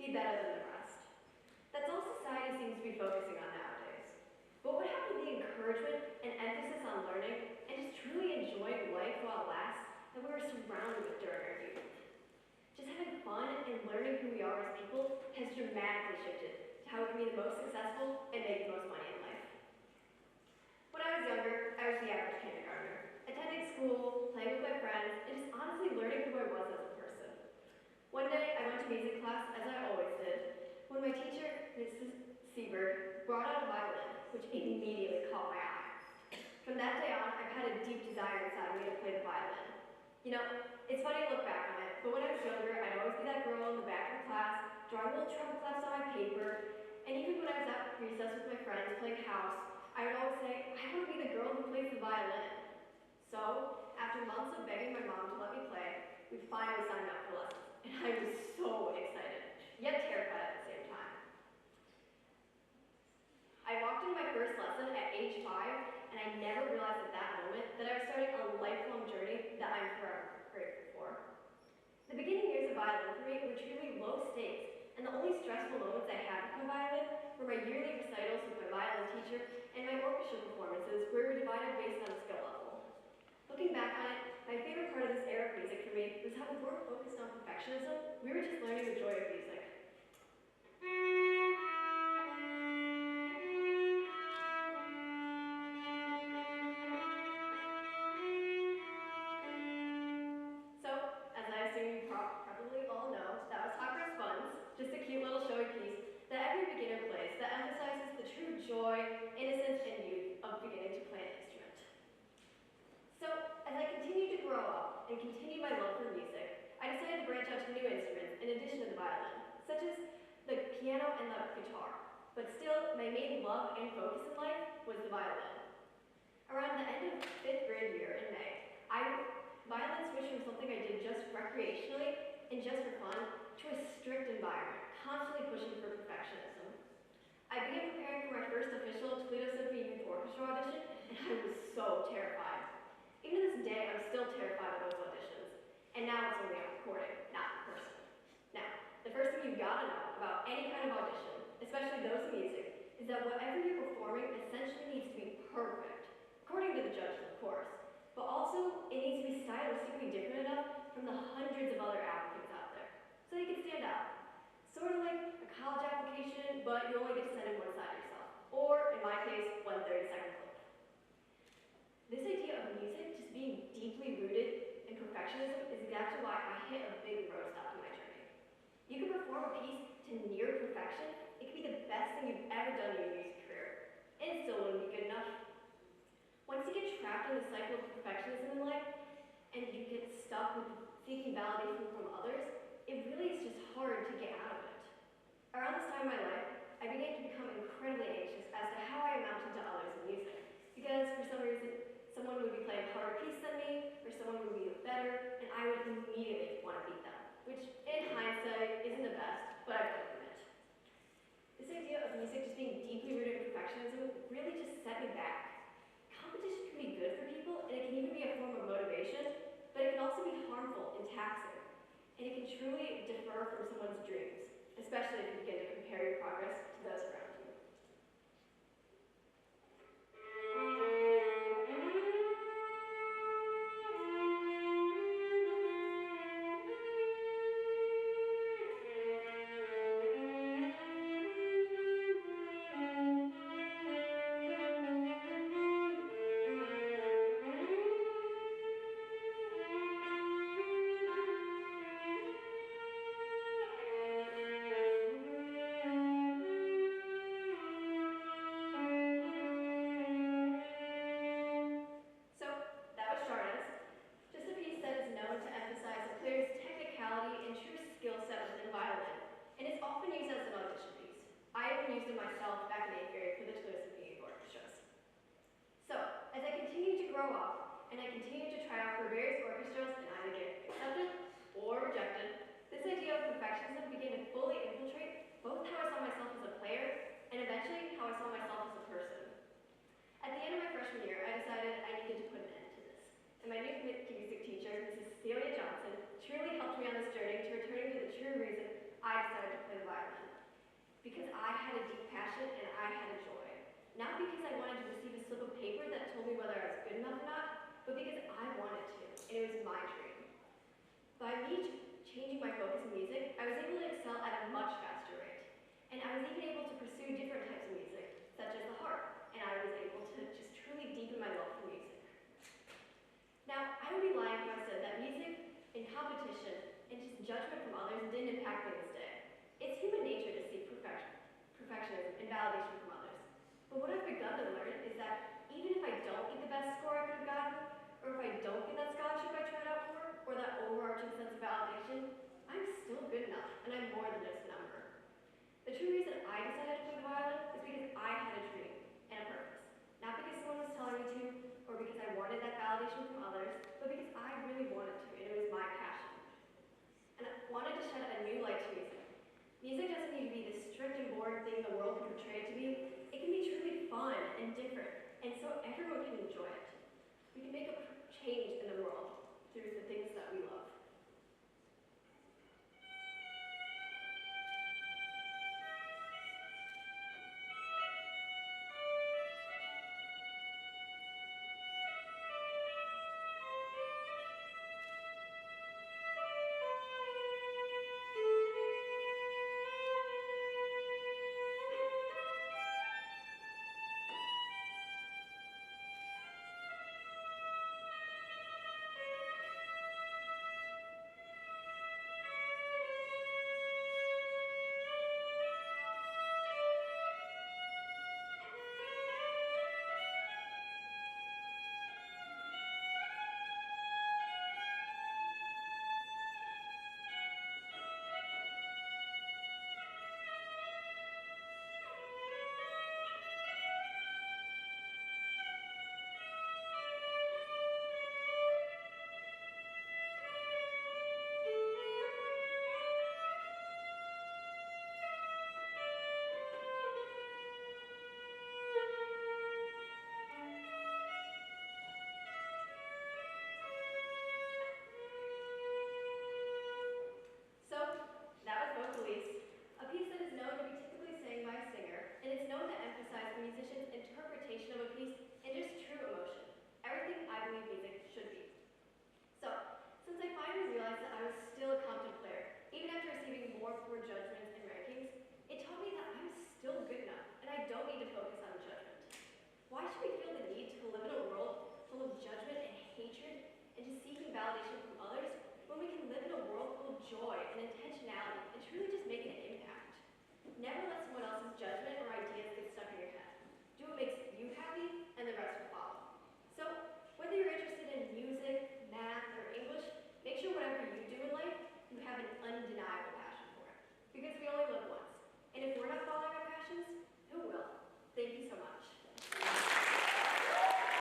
be better than the rest. That's all society seems to be focusing on nowadays. But what happened to the encouragement and emphasis on learning and just truly enjoying life while it lasts that we were surrounded with during our youth? Just having fun and learning who we are as people has dramatically shifted to how we can be the most successful and make the most money in life. When I was younger, I was the average kindergartner, attending school, playing with my friends, and just honestly learning who I was as a person. One day, I went to music class, as I always did, when my teacher, Mrs. Seberg, brought out a violin, which immediately caught my eye. From that day on, I've had a deep desire inside me to play the violin. You know, it's funny to look back on it, but when I was younger, I'd always be that girl in the back of class, drawing little treble clefs on my paper, and even when I was at recess with my friends playing house, I would always say, I want to be the girl who plays the violin. So, after months of begging my mom to let me play, we finally signed up for lessons, and I was so excited, yet terrified at the same time. I walked into my first lesson at age 5, and I never realized at that moment that I was starting a lifelong journey that I'm forever grateful for. The beginning years of violin for me were truly low stakes, and the only stressful moments I had with my violin were my yearly recitals with my violin teacher and my orchestra performances where we were divided based on skill level. Looking back on it, my favorite part of this era of music for me was how we weren't focused on perfectionism, we were just learning the joy of music. Probably all know, that was Hopper's Buns, just a cute little showy piece that every beginner plays that emphasizes the true joy, innocence, and youth of beginning to play an instrument. So, as I continued to grow up and continued my love for music, I decided to branch out to new instruments in addition to the violin, such as the piano and the guitar. But still, my main love and focus in life was the violin. Around the end of 5th grade year in May, violin switched from something I did just recreationally and just for fun to a strict environment, constantly pushing for perfectionism. I began preparing for my first official Toledo Symphony Youth Orchestra audition, and I was so terrified. Even to this day, I'm still terrified of those auditions, and now it's only on recording, not in person. Now, the first thing you've got to know about any kind of audition, especially those in music, is that whatever you're performing essentially needs to be perfect, according to the judges, of course. But also, it needs to be stylistically different enough from the hundreds of other applicants out there, so you can stand out. Sort of like a college application, but you only get to send in one side yourself. Or, in my case, 1 30-second clip. This idea of music just being deeply rooted in perfectionism is exactly why I hit a big road stop in my journey. You can perform a piece to near perfection, it can be the best thing you've ever done in your music career, and it still wouldn't be good enough. Once you get trapped in the cycle of perfectionism in life, and you get stuck with seeking validation from others, it really is just hard to get out of it. Around this time in my life, I began to become incredibly anxious as to how I amounted to others in music. Because for some reason, someone would be playing a harder piece than me, or someone would be better, and I would immediately want to beat them. Which, in hindsight, isn't the best, but I've learned from it. This idea of music just being deeply rooted in perfectionism really just set me back. Competition can be good for people, and it can even be a form of motivation, but it can also be harmful and taxing. And it can truly defer from someone's dreams, especially if you begin to compare your progress to those around you. And true skill set within violin, and it's often used as an audition piece. I even used it myself back in 8th grade for the Toledo Symphony Youth Orchestras. So, as I continued to grow up, and I continued to try out for various orchestras and either get accepted or rejected, this idea of perfectionism began to fully infiltrate both how I saw myself as a player, and eventually how I saw myself as a person. At the end of my freshman year, I decided I needed to put an end to this. And my new music teacher, Mrs. Celia Johnson, truly helped me on this journey to returning to the true reason I decided to play the violin. in impacting this day. It's human nature to seek perfectionism and validation from others. But what I've begun to learn is that even if I don't get the best score I could have gotten, or if I don't get that scholarship I tried out for, or that overarching sense of validation, I'm still good enough, and I'm more than just a number. The true reason I decided to play the violin is because I had a dream and a purpose. Not because someone was telling me to, or because I wanted that validation from others, but because I really wanted to, and it was my passion. And I wanted to shed a new light to music. Music doesn't need to be this strict and boring thing the world can portray it to be. It can be truly fun and different, and so everyone can enjoy it. We can make a change in the world through the things that we love.